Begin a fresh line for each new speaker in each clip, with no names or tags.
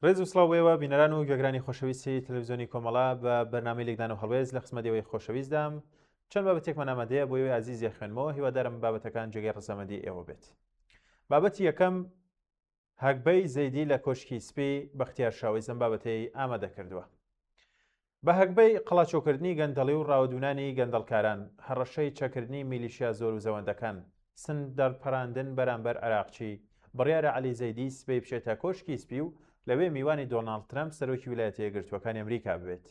ڕێز و سڵاوێەوە بینەران و گوێگرانی خۆشەویستی تەلەڤیزیۆنی کۆمەڵا بە بەرنامەی لێکدان و هەڵوێز لە قسمەتەوەی خۆشەویستدام چەند بابەتێکمان ئامادەیە بۆ ئێوەی عەزیزی خوێنمەوە هیوادارم بابەتەکان جێگەی ڕەسەمەندی ئێوە بێت. بابەتی یەکەم هەکبەی زەیدی لە کۆشکی سپی بەختیار شاویزم بابەتەی ئامادە کردووە. بە هەکبەی قەڵاچۆکردنی گەندەڵی و ڕاوەدونانی گەندەڵکاران، هەڕەشەی چەکردنی میلیشیا زۆر و زەوەندەکان، سندەرپەڕاندن بەرامبەر عێراقچی، بڕیارە عەلی زەیدی سبەی بچێتە کۆشکی سپی و لەوێ میوانی دۆناڵد ترەمپ سەرۆکی ویلایەتە یەکگرتووەکانی ئەمریکا ببێت.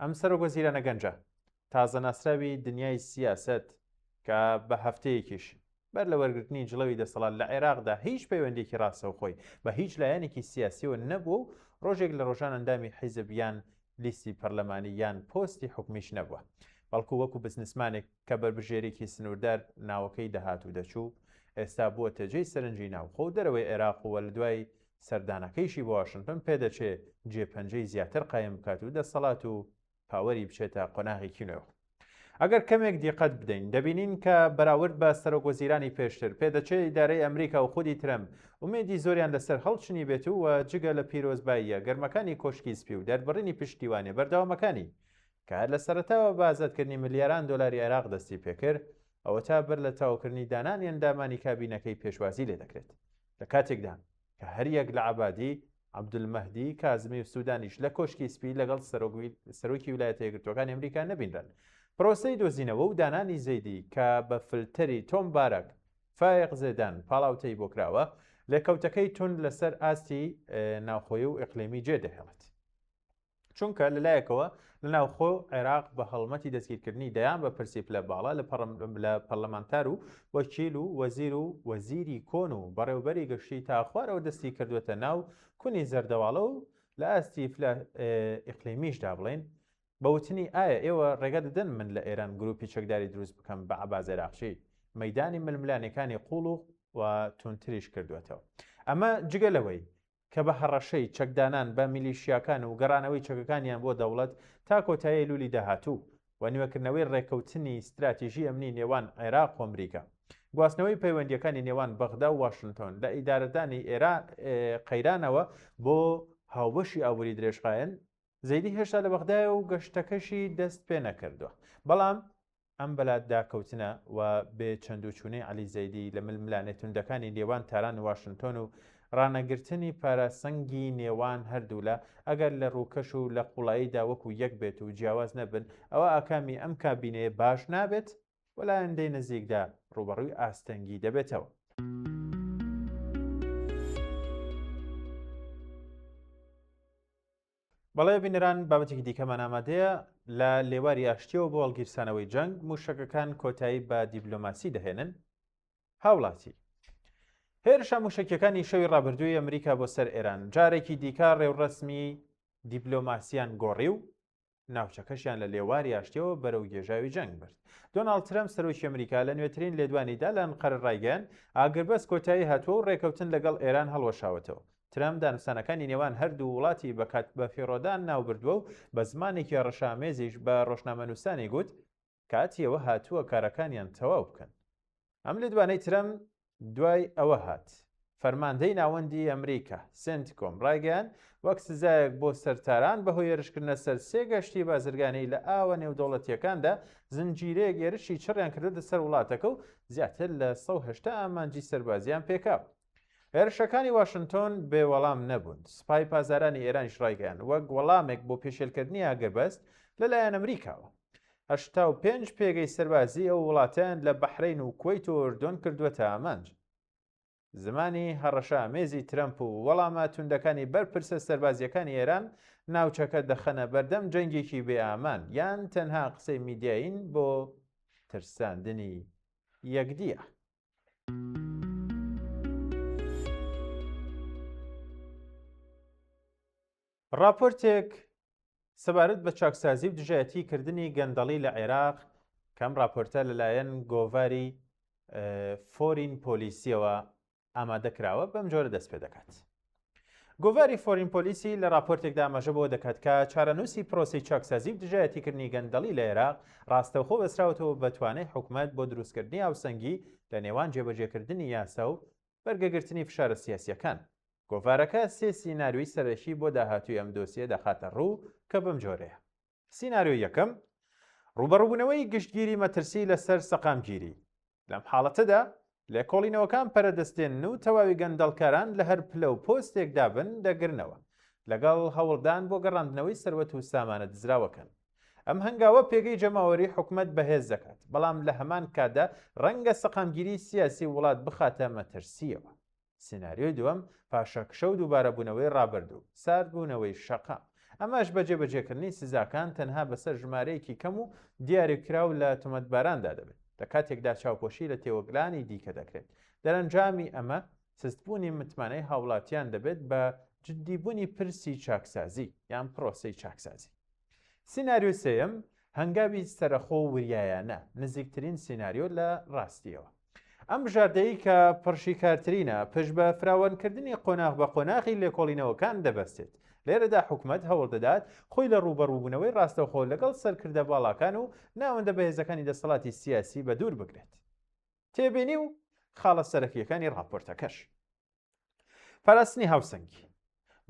ئەم سەرۆکوەزیرانە گەنجە تازە ناسراوی دنیای سیاسەت کە بە هەفتەیەکیش بەر لە وەرگرتنی جڵەوی دەسەڵات لە عێراقدا هیچ پەیوەندێکی ڕاستەوخۆی بە هیچ لایەنێکی سیاسیەوە نەبوو و ڕۆژێک لە ڕۆژان ئەندامی حیزب یان لیستی پەرلەمانی یان پۆستی حکومیش نەبووە، بەڵکو وەکو بزنسمانێک کە بەربژێرێکی سنووردار ناوەکەی دەهات و دەچوو، ئێستا بووە تەجێی سەرنجی ناوخۆ و دەرەوەی عێراق و لە دوای سەردانەکەیشی بۆ واشنگتن پێدەچێ جێپەنجەی زیاتر قایم بکات و دەسەڵات و پاوەری بچێتە قۆناغێکی نوێ. ئەگەر کەمێک دیقەت بدەین دەبینین کە بەراورد بە سەرۆکوەزیرانی پێشتر پێدەچێت ئیدارەی ئەمریکا و خودی ترەمپ ومێدی زۆریان لەسەر هەڵچنی بێت و جگە لە پیرۆزباییە گەرمەکانی کۆشکی سپی و دەربڕینی پشتیوانێ بەردەوامەکانی کە لە سەرەتاوە بە ئازادکردنی ملیاران دۆلاری عێراق دەستی پێکرد، ئەوە تا بەر لە تاوکردنی دانانی ئەندامانی کابینەکەی پێشوازی لێ دەکرێت. لە کاتێکدا کە هەریەک لە عەبادی، عەبدولمەهدی کازمی و سوودانیش لە کۆشکی سپی لەگەڵ سەرۆکی ویلایەتە یەکگرتووەکانی ئەمریکا نەبینران. پرۆسەی دۆزینەوە و دانانی زەیدی کە بە فلتەری تۆم بارەک فایق زێدان پاڵاوتەی بۆ کراوە، لێکەوتەکەی تون لەسەر ئاستی ناوخۆیی و ئیقلیمی جێدەهێڵێت. چونکە لەلایەکەوە لە ناوخۆ عێراق بە هەڵمەتی دەستگیرکردنی دەیان بە پرسی پلە باڵا لە پەرلەمانتار و وەکیل و وەزیری کۆن و بەڕێوبەری گەشتی تا خوارەوە دەستی کردوێتە ناو کونی زەردەواڵە و لە ئاستی ئیقلیمیشدا بڵێن بەوتنی ئایا ئێوە ڕێگە دەدەن من لە ئێران گروپی چەکداری دروست بکەم بە عەباس عێراقچی، مەیدانی ململانەکانی قوڵ و تونتریش کردوێتەوە. ئەمە جگە لەوەی کە بە هەڕەشەی چەکدانان بە میلیشیاکان و گەڕانەوەی چەکەکانیان بۆ دەوڵەت تا کۆتایی لولی داهاتوو و نیوەکردنەوەی ڕێکەوتنی استراتیژی ئەمنی نێوان عێراق و ئەمریکا، گواستنەوەی پەیوەندیەکانی نێوان بەغدا و واشنگتۆن لە ئیدارەدانی قەیرانەوە بۆ هاوبەشی ئاوری درێژخایەن، زەیدی هێشتا لە بەغدایە و گەشتەکەشی دەست پێ نەکردووە. بەڵام ئەم بەلات داکەوتنە و بێ چەندوچوونەی عەلی زەیدی لە ململانێت توندەکانی نێوان تاران واشنگتۆن و ڕانەگرتنی پاراسەنگی نێوان هەردوولا ئەگەر لە ڕووکەش و لە قوڵاییدا وەکو یەک بێت و جیاواز نەبن، ئەوە ئاکامی ئەم کابینەیە باش نابێت و لە ئەندەی نزیکدا ڕوبەڕووی ئاستەنگی دەبێتەوە. بەڵێ بینەران بابەتێکی دیکەمان ئامادەیە لە لێواری ئاشتیەوە بۆ هەڵگیرسانەوەی جەنگ موشەکەکان کۆتایی بە دیبلۆماسی دەهێنن. هاوڵاتی هێرشە موشکیەکانی شەوی ڕابردووی ئەمریکا بۆ سەر ئێران جارێکی دیکە ڕێوڕەسمی دیبلۆماسیان گۆڕی و ناوچەکەشیان لە لێواری ئاشتیەوە بەرەو گێژاوی جەنگ برد. دۆناڵد ترەمپ سەرۆکی ئەمریکا لە نوێترین لێدوانیدا لە ئەنقەرە ڕایگەیان ئاگربەست کۆتایی هاتووە و ڕێکەوتن لەگەڵ ئێران هەڵوەشاوەتەوە. ترەمپ دانووسانەکانی نێوان هەردوو وڵاتی بە فێڕۆدان ناوبردووە و بە زمانێکی ڕەشامێزیش بە ڕۆژنامەنووسانی گوت کاتیەوە هاتووە کارەکانیان تەواو بکەن. ئەم لێدوانەی ترەمپ دوای ئەوە هات فەرماندەی ناوەندی ئەمریکا سنتکۆم ڕایگەیان وەک سزایەک بۆ سەرتاران بەهۆی ێرشکردنە سەر سێ گەشتی بازرگانەی لە ئاوە نێودەوڵەتیەکاندا زنجیرەیەک ێرشی چڕیان کردە سەر وڵاتەکە و زیاتر لە 180 ئامانجی سەربازیان پێکاو. هێرشەکانی واشنگتۆن بێوەڵام نەبوون. سوپای پازارانی ئێرانیش ڕایگەیان وەک وەڵامێک بۆ پێشێلکردنی ئاگربەست لەلایەن ئەمریکاوە. 85 پێگەی سەربازی ئەو وڵاتیان لە بەحرین و کوێیت و ئوردۆن کردووەتە ئامانج. زمانی هەڕەشەمێزی ترەمپ و وەڵامە توندەکانی بەرپرسە سەربازیەکانی ئێران ناوچەکە دەخەنە بەردەم جەنگێکی بێ ئامان یان تەنها قسەی میدیاین بۆ ترساندنی یەکدیە. راپۆرتێک سەبارەت بە چاکسازی و دژایەتی کردنی گەندەڵی لە عێراق کەم راپۆرتە لەلایەن گۆڤاری فۆرین پۆلیسیەوە ئامادە کراوە بەم جۆرە دەست پێ دەکات. گۆڤاری فۆرین پۆلیسی لە راپۆرتێکدا ئاماژە بۆ دەکات کە چارەنووسی پرۆسی چاکسازی و دژایەتیکردنی گەندەڵی لە عێراق ڕاستەوخۆ بەسراوەتەوە بە توانای حکوومەت بۆ دروستکردنی هاوسەنگی لە نێوان جێبەجێکردنی یاسا و بەرگەگرتنی فشارە سیاسیەکان. گۆڤارەکە سێ سیناریۆی سەرەکی بۆ داهاتووی ئەم دۆسیە دەخاتە ڕوو کە بەم جۆرەیە. سیناریۆ یەکەم، ڕوبەڕووبوونەوەی گشتگیری مەترسی لەسەر سەقامگیری. لەم حاڵەتەدا لێکۆڵینەوەکان پەرەدەستێنن و تەواوی گەندەڵکاران لە هەر پلە و پۆستێکدا بن دەگرنەوە لەگەڵ هەوڵدان بۆ گەڕاندنەوەی سەروەت و سامانە دزراوەکەن. ئەم هەنگاوە پێگەی جەماوەری حکومەت بەهێز دەکات، بەڵام لە هەمان کاتدا ڕەنگە سەقامگیری سیاسی وڵات بخاتە مەترسیەوە. سیناریۆی دووەم، پاشەکشە و دووبارەبوونەوەی ڕابردوو، ساردبوونەوەی شەقام. ئەمەش بەجێبەجێکردنی سزاکان تەنها بەسەر ژمارەیەکی کەم و دیاریکراو لە تۆمەتباراندا دەبێت. لە کاتێکدا چاوپۆشی لە تێوەگلانی دیکە دەکرێت. دەرەنجامی ئەمە سستبوونی متمانەی هاوڵاتیان دەبێت بە جددیبوونی پرسی چاکسازی یان پرۆسەی چاکسازی. سیناریۆ سێیەم، هەنگاوی سەرەخۆ و وریایانە، نزیکترین سیناریۆ لە ڕاستیەوە. ئەم بژاردەیە کە پڕشیکارترینە پشت بە فراوانکردنی قۆناغ بە قۆناغی لێکۆڵینەوەکان دەبەستێت. لێرەدا حکومەت هەوڵ دەدات خۆی لە ڕوبەڕووبوونەوەی ڕاستەوخۆ لەگەڵ سەرکردە باڵاکان و ناوەندە بەهێزەکانی دەسەڵاتی سیاسی بە دوور بگرێت. تێبینی و خاڵە سەرەکیەکانی ڕاپۆرتەکەش. پاراستنی هاوسەنگی.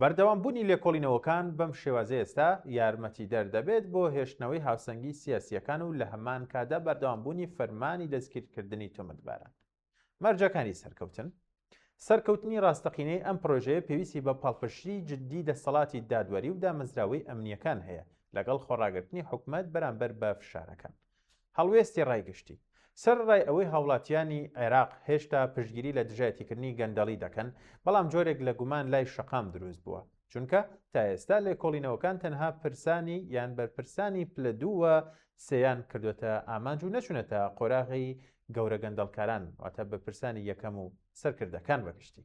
بەردەوامبوونی لێکۆڵینەوەکان بەم شێوازە ئێستا یارمەتی دەردەبێت بۆ هێشتنەوەی هاوسەنگی سیاسیەکان و لە هەمان کادا بەردەوامبوونی فەرمانی دەستگیرکردنی تۆمەتباران. مەرجەکانی سەرکەوتن. سەرکەوتنی ڕاستەقینەی ئەم پرۆژەیە پێویستی بە پاڵپشتی جددی دەسەڵاتی دادوەری و دامەزراوەی ئەمنیەکان هەیە لەگەڵ خۆڕاگرتنی حکومەت بەرامبەر بە فشارەکان. هەڵوێستی ڕایگشتی. سەرڕای ئەوەی هاوڵاتیانی عێراق هێشتا پشتگیری لە دژایەتیکردنی گەندەڵی دەکەن، بەڵام جۆرێک لە گومان لای شەقام دروست بووە، چونکە تا ئێستا لێکۆڵینەوەکان تەنها پرسانی یان بەرپرسانی پلە دووە سێیان کردوتە ئامانج و نەچونەتە قۆراغی گەورە گەندەڵکاران، واتە بەرپرسانی یەکەم و سەرکردەکان بەگشتی.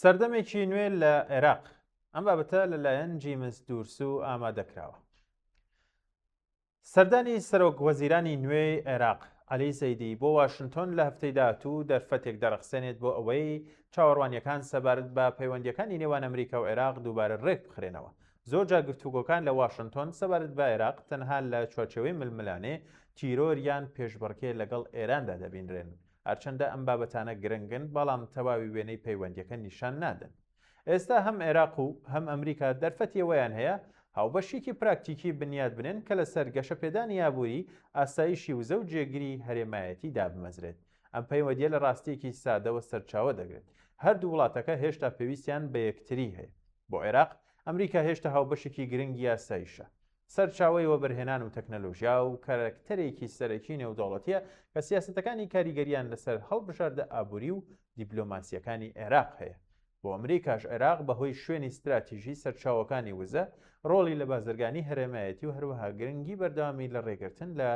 سەردەمێکی نوێ لە عێراق. ئەم بابەتە لەلایەن جیمس دورسو ئامادەکراوە. سەردانی سەرۆک وەزیرانی نوێی عێراق عەلی زەیدی بۆ واشنتۆن لە هەفتەی داهاتوو دەرفەتێک دەرەخسێنێت بۆ ئەوەی چاوەڕوانیەکان سەبارەت بە پەیوەندیەکانی نێوان ئەمریکا و عێراق دووبارە ڕێک بخرێنەوە. زۆر جا گفتوگۆکان لە واشنتۆن سەبارەت بە عێراق تەنها لە چوارچێوەی ململانێ تیرۆر یان پێشبڕکێ لەگەڵ ئێراندا دەبینرێن. هەرچەندە ئەم بابەتانە گرنگن، بەڵام تەواوی وێنەی پەیوەندیەکە نیشان نادەن. ئێستا هەم عێراق و هەم ئەمریکا دەرفەتی ئەوەیان هەیە هاوبەشێکی پراکتیکی بنیاد بنێن کە لەسەر گەشەپێدانی یابووری، ئاسایشی وزە و جێگیری هەرێمایەتی دابمەزرێت. ئەم پەیوەندیە لە ڕاستیەکی سادەوە سەرچاوە دەگرێت. هەردوو وڵاتەکە هێشتا پێویستیان بە یەکتری هەیە. بۆ عێراق ئەمریکا هێشتا هاوبەشێکی گرنگی ئاسایشە، سەرچاوەی وەبەرهێنان و تەکنەلۆژیا و کارکتەرێکی سەرەکی نێودەوڵەتیە کە سیاسەتەکانی کاریگەریان لەسەر هەڵبژاردە ئابووری و دیپلۆماسیەکانی عێراق هەیە. بۆ ئەمریکاش عێراق بەهۆی شوێنی استراتیژی سەرچاوەکانی وزە، ڕۆڵی لە بازرگانی هەرێمایەتی و هەروەها گرنگی بەردەوامی لە ڕێگرتن لە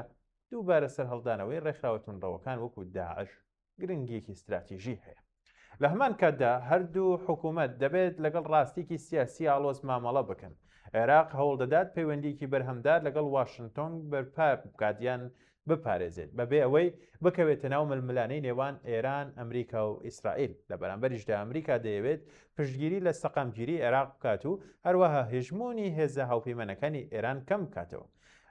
دووبارە سەرهەڵدانەوەی ڕێکخراوەتونڕەوەکان وەکو داعش گرنگیەکی استراتیژی هەیە. لە هەمان کاتدا هەردوو حکوومەت دەبێت لەگەڵ ڕاستیەکی سیاسی ئاڵۆز مامەڵە بکەن. عێراق هەوڵ دەدات پەیوەندیکی بەرهەمدار لەگەڵ واشنتۆن بەرپا بکاتیان بپارێزێت بەبێ ئەوەی بکەوێتە ناو ململانەی نێوان ئێران، ئەمریکا و ئیسرائیل. لە بەرامبەریشدا ئەمریکا دەیەوێت پشتگیری لە سەقامگیری عێراق بکات و هەروەها هێژمونی هێزە هاوپەیمانەکانی ئێران کەم بکاتەوە.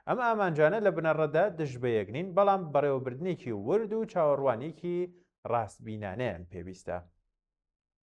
ئەم ئامانجانە لە بنەڕەتدا دژبەیەک نین، بەڵام بەڕێوەبردنێکی ورد و چاوەڕوانێکی ڕاستبینانەیان پێویستە.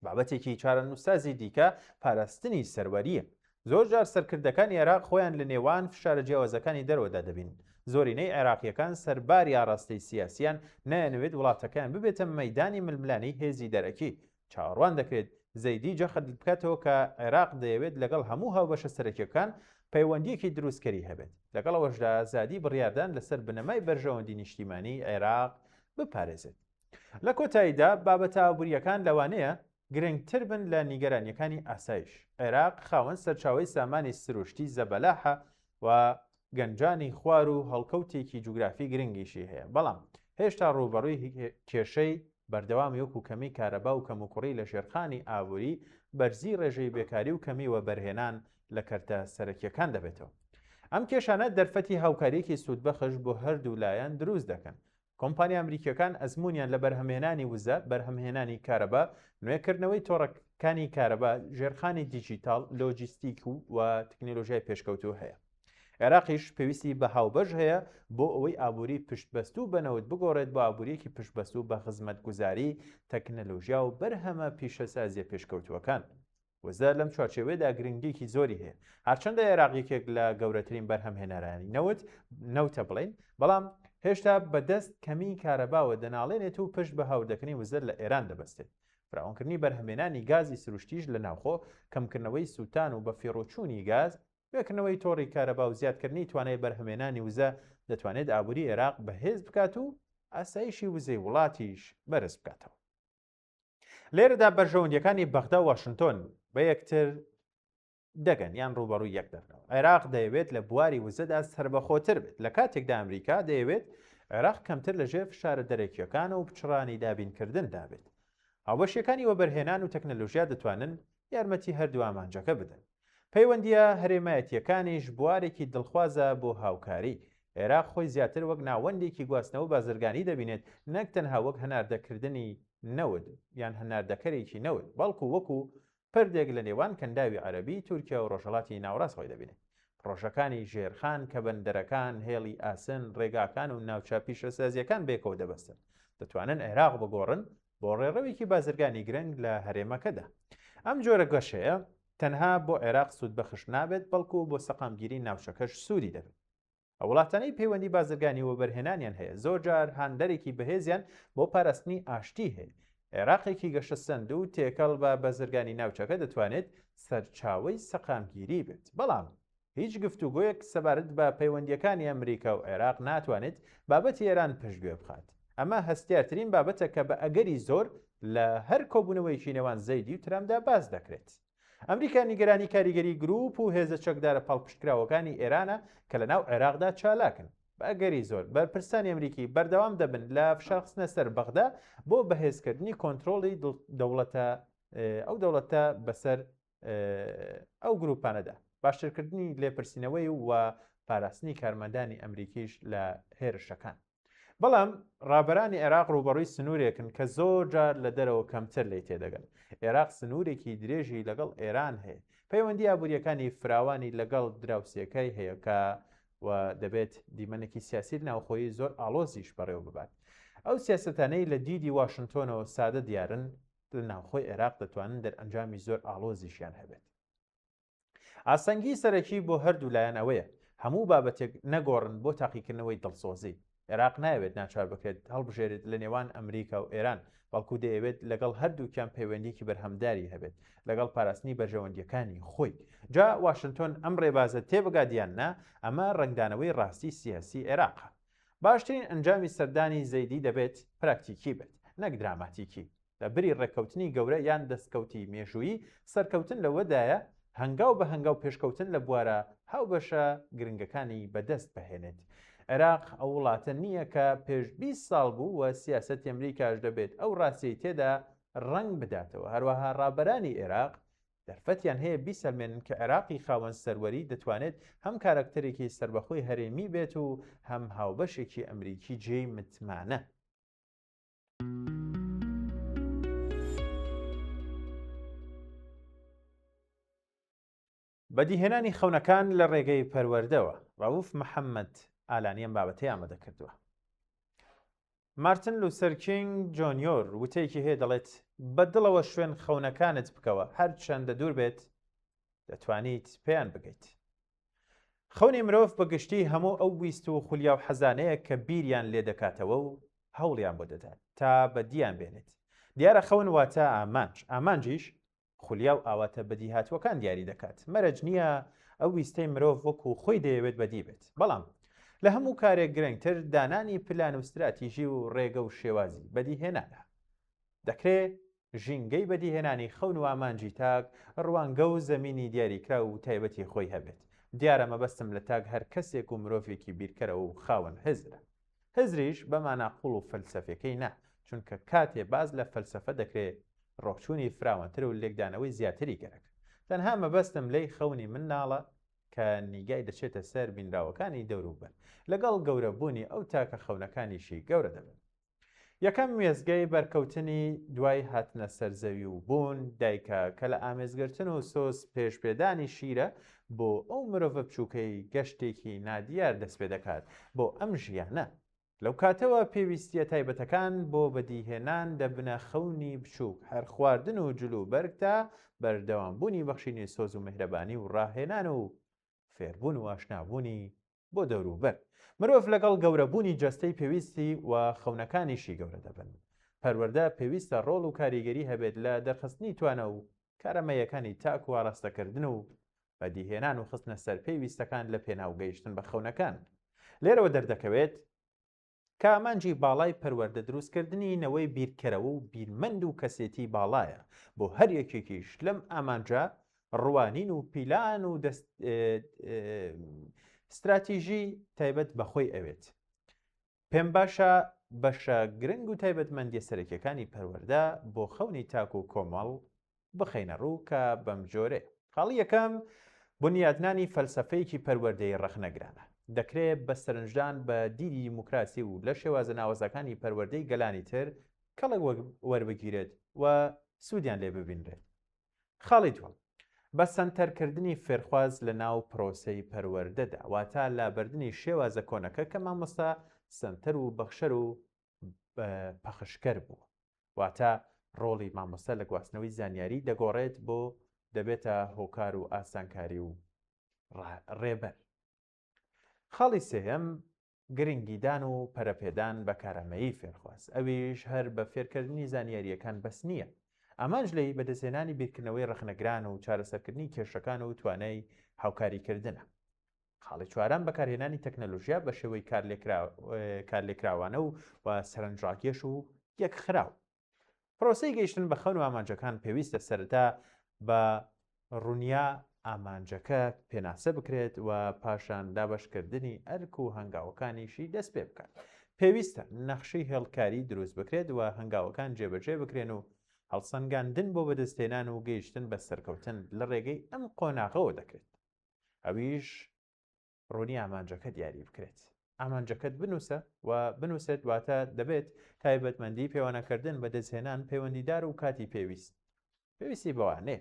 بابەتێکی چارەنووسازی دیکە پاراستنی سەروەریە. زۆر جار سەرکردەکانی عێراق خۆیان لە نێوان فشارە جیاوازەکانی دەرەوەدا دەبین. زۆرینەی عێراقیەکان سەرباری ئاراستەی سیاسیان نایەنوێت وڵاتەکان ببێتە مەیدانی ململانی هێزی دەرەکی. چاوەڕوان دەکرێت زەیدی جەخت بکاتەوە کە عێراق دەیەوێت لەگەڵ هەموو هاوبەشە سەرەکیەکان پەیوەندیەکی دروستکەری هەبێت، لەگەڵ ئەوەشدا ئازادی بڕیاردان لەسەر بنەمای بەرژەوەندی نیشتیمانی عێراق بپارێزێت. لە کۆتاییدا بابەتە ئابووریەکان لەوانەیە گرنگتر بن لە نیگەرانیەکانی ئاسایش. عێراق خاوەن سەرچاوەی سامانی سروشتی زەبەلاحە و گەنجانی خوار و هەڵکەوتێکی جوگرافی گرنگیشی هەیە، بەڵام هێشتا ڕوبەڕووی کێشەی بەردەوامی وەکو کەمی کارەبا و کەموکوڕی لە شێرخانی ئاووری، بەرزی ڕێژەی بێکاری و کەمیوە بەرهێنان لە کەرتە سەرەکیەکان دەبێتەوە. ئەم کێشانە دەرفەتی هاوکاریەکی سوودبەخش بۆ هەردوو لایەن دروست دەکەن. کۆمپانیا ئەمریکیەکان ئەزمونیان لە بەرهەمهێنانی وزە، بەرهەمهێنانی کارەبا، نوێکردنەوەی تۆڕەکانی کارەبا، ژێرخانی دیجیتال، لۆجیستیک و تەکنۆلۆژیای پێشکەوتوو هەیە. عێراقیش پێویستی بە هاوبەش هەیە بۆ ئەوەی ئابووری پشتبەستوو بنەوت بگۆڕێت بۆ ئابوووریەکی پشتبەستوو بە خزمەتگوزاری تەکنەلۆژیا و بەرهەمە پیشەسازیە پێشکەوتووەکان. وەزە لەم چوارچێوەیەدا گرنگیەکی زۆری هەیە، هەرچەندە عێراقیەکێک لە گەورەترین بەرهەمهێنەرانی نەوتە بڵین، بەڵام هێشتا بەدەست کەمی کارەباوە دەناڵێنێت و پشت بە هاوردەکردنی وزەر لە ئێران دەبەستێت. فراوانکردنی بەرهەمهێنانی گازی سروشتیش لە ناوخۆ، کەمکردنەوەی سووتان و بە فێڕۆچوونی گاز، وێکردنەوەی تۆڕی کارەبا و زیادکردنی توانای بەرهەمهێنانی وزە دەتوانێت ئابووری عێراق بەهێز بکات و ئاسایشی وزەی وڵاتیش بەرز بکاتەوە. لێرەدا بەرژەوەندیەکانی بەغدا و واشنتۆن بە یەکتر دەگەن یان ڕوبەڕووی یەک دەکەن. عێراق دەیەوێت لە بواری وزەدا سربەخۆتر بێت، لە کاتێکدا ئەمریکا دەیەوێت عێراق کەمتر لەژێر فشارە دەرەکیەکان و پچڕانی دابینکردن دابێت. هاوبەشیەکانی وەبەرهێنان و تەکنەلۆژیا دەتوانن یارمەتی هەردوو ئامانجەکە بدەن. پەیوەندیە هەرێمایەتیەکانیش بوارێکی دڵخوازە بۆ هاوکاری. عێراق خۆی زیاتر وەک ناوەندێکی گواستنەوە بازرگانی دەبینێت، نەک تەنها وەک هەناردەکردنی نەود یان هەناردەکەرێکی نەود، بەڵکو وەکو پردێک لە نێوان کەنداوی عەرەبی، تورکیا و ڕۆژهەڵاتی ناوەڕاست خۆی دەبینێت. پرۆژەکانی ژێرخان کە بەندەرەکان، هێڵی ئاسن، ڕێگاکان و ناوچە پیشەسازیەکان بێکەوە دەبەستن، دەتوانن عێراق بگۆڕن بۆ ڕێڕەوێکی بازرگانی گرنگ لە هەرێمەکەدا. ئەم جۆرە گەشەیە تەنها بۆ عێراق سوود بەخش نابێت، بەڵکو بۆ سەقامگیری ناوچەکەش سوودی دەبێت. وڵاتانەی پەیوەندی بازرگانی وەبەرهێنانیان هەیە، زۆر جار هاندەرێکی بەهێزیان بۆ پاراستنی ئاشتی هەیە. عێراقێکی گەشە سەند و تێکەڵ بە بازرگانی ناوچەکە دەتوانێت سەرچاوەی سەقامگیری بێت. بەڵام هیچ گفتوگۆیەک سەبارەت بە پەیوەندیەکانی ئەمریکا و عێراق ناتوانێت بابەتی ئێران پشتگوێ بخات. ئەمە هەستیارترین بابەتە کە بە ئەگەری زۆر لە هەر کۆبوونەوەیکی نێوان زەیدی و ترامدا باز دەکرێت. ئەمریکا نیگەرانی کاریگەری گروپ و هێزە چەکدارە پاڵپشتکراوەکانی ئێرانە کە لە ناو عێراقدا چالاکن. بە ئەگەری زۆر بەرپرسانی ئەمریکی بەردەوام دەبن لە فشارخستنە سەر بەغدا بۆ بەهێزکردنی کۆنتترۆڵی ئەو دەوڵەتە بەسەر ئەو گروپانەدا، باشترکردنی لێپرسینەوەی و پاراستنی کارمەندانی ئەمریکیش لە هێرشەکان. بەڵام ڕابەرانی عێراق ڕوبەڕووی سنوورێکن کە زۆر جار لە دەرەوە کەمتر لی تێدەگەن. عێراق سنوورێکی درێژی لەگەڵ ئێران هەیە، پەیوەندی ئابوووریەکانی فراوانی لەگەڵ دراوسەکەی هەیە کە و دەبێت دیمەنێکی سیاسی ناوخۆیی زۆر ئاڵۆزیش بەڕێوە ببات. ئەو سیاسەتانەی لە دیدی واشنتۆنەوە سادە دیارن لە ناوخۆی عێراق دەتوانن دەرئەنجامی زۆر ئاڵۆزیشیان هەبێت. ئاسەنگی سەرەکی بۆ هەردوو لایەن ئەوەیە هەموو بابەتێک نەگۆڕن بۆ تاقیکردنەوەی دڵسۆزی. عێراق نایەوێت ناچار بکرێت هەڵبژێرێت لە نێوان ئەمریکا و ئێران، بەڵکو دەیەوێت لەگەڵ هەردووکیان پەیوەندیکی بەرهەمداری هەبێت لەگەڵ پاراستنی بەرژەوەندیەکانی خۆی. جا واشنتۆن ئەم ڕێبازە تێبگادیاننا ئەمە ڕنگدانەوەی ڕاستی سیاسی عێراقە. باشترین ئەنجامی سەردانی زەیدی دەبێت پراکتیکی بێت، نەک دراماتیکی. لە بری ڕێککەوتنی گەورە یان دەستکەوتی مێژووی سەرکەوتن لەوەدایە هەنگاو بە هەنگاو پێشکەوتن لە بوارە هاوبەشە گرنگەکانی بەدەست بهێنێت. عێراق ئەو وڵاتە نییە کە پێش 20 ساڵ بوو و سیاسەتی ئەمریکاش دەبێت ئەو ڕاستی تێدا ڕنگ بداتەوە. هەروەها ڕابەرانی عێراق دەرفەتیان هەیە بیسەلمێنن کە عێراقی خاوەن سەروەری دەتوانێت هەم کارکتەرێکی سربەخۆی هەرێمی بێت و هەم هاوبەشێکی ئەمریکی جێی متمانە. بەدیهێنانی خەونەکان لە ڕێگەی پەروەردەوە ڕەوف محەممەد ئالانیان بابەتەی ئامادە کردووە. مارتن لوسەر کینگ جۆنیۆر وتەیەکی هەیە دەڵێت بەدڵەوە شوێن خەونەکانت بکەوە، هەر چەندە دوور بێت دەتوانیت پێیان بگەیت. خەونی مرۆڤ بەگشتی هەموو ئەو ویست و خولیا و حەزانەیە کە بیریان لێ دەکاتەوە و هەوڵیان بۆ دەدات تا بەدیان بێنێت. دیارە خەون واتە ئامانج، ئامانجیش خولیا و ئاواتە بەدیهاتوەکان دیاری دەکات. مەرج نییە ئەو ویستەی مرۆڤ وەکو خۆی دەیەوێت بەدی بێت. بەڵام لە هەموو کارێک گرنگتر دانانی پلان و استراتیژی و ڕێگە و شێوازی بەدیهێنانە. دەکرێت ژینگەی بەدیهێنانی خەون و ئامانجی تاک ڕوانگە و زەمینی دیاریکرا و تایبەتی خۆی هەبێت. دیارە مەبەستم لە تاک هەر کەسێک و مرۆڤێکی بیرکەرە و خاوەن هزرە. هزریش بەمانە قوڵ و فەلسەفەکەی نا، چونکە کاتێ باز لە فەلسەفە دەکرێت ڕۆکچوونی فراوانتر و لێکدانەوەی زیاتری گەرەک. تەنها مەبەستم لەی خەونی مناڵە کە نیگای دەچێتە سەر بینراوەکانی دەوروبەر لەگەڵ گەورەبوونی ئەو تاکە خەونەکانیشی گەورە دەبن. یەکەم مێزگەی بەرکەوتنی دوای هاتنە سەرزەوی و بوون دایکە کە لە ئامێزگرتن و سۆس پێشپێدانی شیرە بۆ ئەو مرۆڤە بچووکەی گەشتێکی نادیار دەست پێ دەکات بۆ ئەم ژیانە. لەو کاتەوە پێویستیە تایبەتەکان بۆ بەدیهێنان دەبنە خەونی بچووک، هەر خواردن و جلوبەرگ تا بەردەوامبوونی بەخشینی سۆز و میهرەبانی و ڕاهێنان و فێربوون و ئاشنابوونی بۆ دەوروبەر. مرۆڤ لەگەڵ گەورەبوونی جەستەی پێویستی و خەونەکانیشی گەورە دەبن. پەروەردە پێویستە ڕۆڵ و کاریگەری هەبێت لە دەرخستنی توانە و کارەمەیەکانی تاک و ئاراستەکردن و بەدیهێنان و خستنە سەر پێویستەکان لە پێناوگەیشتن بە خەونەکان. لێرەوە دەردەکەوێت کە ئامانجی باڵای پەروەردە دروستکردنی نەوەی بیرکەرەوە و بیرمەند و کەسێتی باڵایە بۆ هەر یەکێکیش لەم ئامانجا ڕوانین و پیلان و استراتیژی تایبەت بەخۆی ئەوێت. پێم باشە بەشە گرنگ و تایبەتمەندی سەرەکیەکانی پەروەردە بۆ خەونی تاک و کۆمەڵ بخەینە ڕوو کە بەم جۆرێ. خاڵی یەکەم بنیادنانی فەلسەفەیەکی پەروەردەی ڕەخنەگرانە. دەکرێت بە سەرنجدان بە دیری دیموکراسی و لە شێوازە ناوەزەکانی پەروەردەی گەلانی تر کەڵک وەربگیرێت و سوودیان لێ ببینرێت. خاڵی دووەم بە سەنتەرکردنی فێرخواز لە ناو پرۆسەی پەروەردەدا، واتە لابردنی شێوازە کۆنەکە کە مامۆستا سنتەر و بەخشەر و پەخشکەر بوو، واتە ڕۆڵی مامۆستا لە گواستنەوەی زانیاری دەگۆڕێت بۆ دەبێتە هۆکار و ئاسانکاری و ڕێبەر. خاڵی سێهەم گرنگیدان و پەرەپێدان بە کارامەیی فێرخواز، ئەویش هەر بە فێرکردنی زانیاریەکان بەس نییە، ئەمانش لەی بەدەستێنانی بیرکردنەوەی ڕەخنەگران و چارەسەرکردنی کێشەکان و توانای هاوکاریکردنە. خاڵی چوارەم بەکارهێنانی تەکنەلۆژیا بە شێوەی کارلێکراوانە و سەرنجڕاکێش و یەکخراو. پرۆسەی گەیشتن بە خەون و ئامانجەکان پێویستە سەرەتا بە ڕوونیا ئامانجەکە پێناسە بکرێت و پاشان دابەشکردنی ئەرک و هەنگاوەکانیشی دەست پێ بکات. پێویستە نەخشەی هێڵکاری دروست بکرێت و هەنگاوەکان جێبەجێ بکرێن و هەڵسەنگاندن بۆ بەدەستێنان و گەیشتن بە سەرکەوتن لە ڕێگەی ئەم قۆناغەوە دەکرێت. ئەویش ڕوونی ئامانجەکە دیاری بکرێت. ئامانجەکەت بنووسە و بنووسێت، واتە دەبێت تایبەتمەندی پەیوانەکردن بەدەستهێنان پەیوەندیدار و کاتی پێویستی بەوانێ.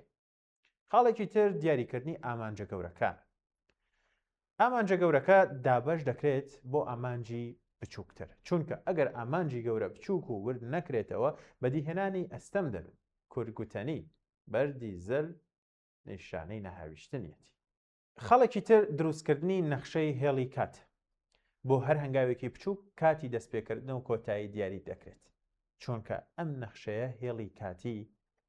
خاڵێکی تر دیاریکردنی ئامانجە گەورەکان. ئامانجە گەورەکە دابەش دەکرێت بۆ ئامانجی بچووکتر، چونکە ئەگەر ئامانجی گەورە بچووک و ورد نەکرێتەوە بەدیهێنانی ئەستەم دەبن، کورگوتەنی، بەردی زەل، نیشانەی نەهاویشتنیەتی. خاڵێکی تر دروستکردنی نەخشەی هێڵی کات. بۆ هەر هەنگاوێکی بچووک کاتی دەستپێکردن و کۆتایی دیاری دەکرێت، چونکە ئەم نەخشەیە هێڵی کاتی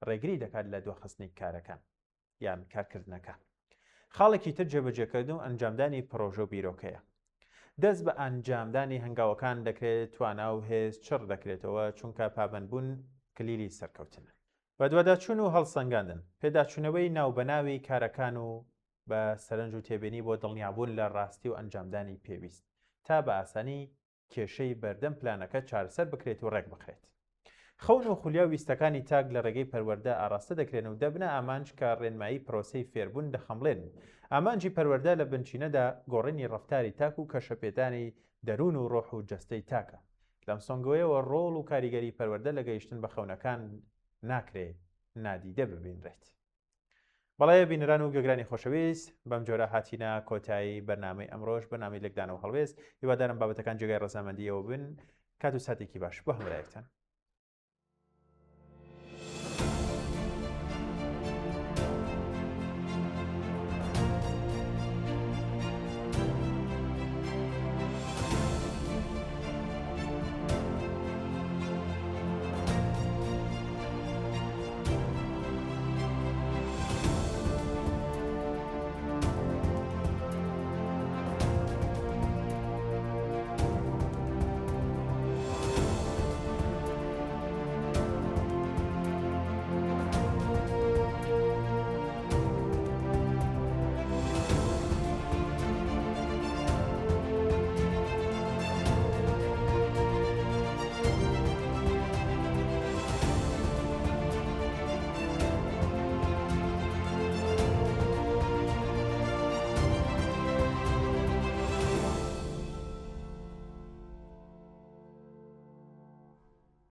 ڕێگری دەکات لە دۆخستنی کارەکان یان کارکردنەکان. خاڵێکی تر جێبەجێکردن و ئەنجامدانی پرۆژە و بیرۆکەیە. دەست بە ئەنجامدانی هەنگاوەکان دەکرێت، توانا و هێز چڕ دەکرێتەوە، چونکە پابەندبوون کلیلی سەرکەوتنە. بە دوواداچوون و هەڵسەنگاندن، پێداچوونەوەی ناوبەناوی کارەکان و بە سەرنج و تێبینی بۆ دڵنیابوون لە ڕاستی و ئەنجامدانی پێویست تا بە ئاسانی کێشەی بەردەم پلانەکە چارەسەر بکرێت و ڕێک بخرێت. خەون و خولیا ویستەکانی تاک لە ڕێگەی پەروەردە ئاراستە دەکرێن و دەبنە ئامانج کە ڕێنمایی پرۆسەی فێربوون دەخەمڵێن. ئامانجی پەروەردە لە بنچینەدا گۆڕینی ڕەفتاری تاک و کەشەپێدانی دەروون و ڕۆح و جەستەی تاکە. لەم سۆنگەوەیەوە ڕۆڵ و کاریگەری پەروەردە لە گەیشتن بە خەونەکان ناکرێت نادیدە ببینرێت. بەڵێ بینەران و گوێگرانی خۆشەویست، بەم جۆرە هاتینە کۆتایی بەرنامەی ئەمڕۆژ، بەنامی لەگدانەوە هەڵوێست. هیوادارم بابەتەکان جێگای ڕەزامەندیەوە بن. کات و ساتێکی باش بۆ هەمرایەکتان.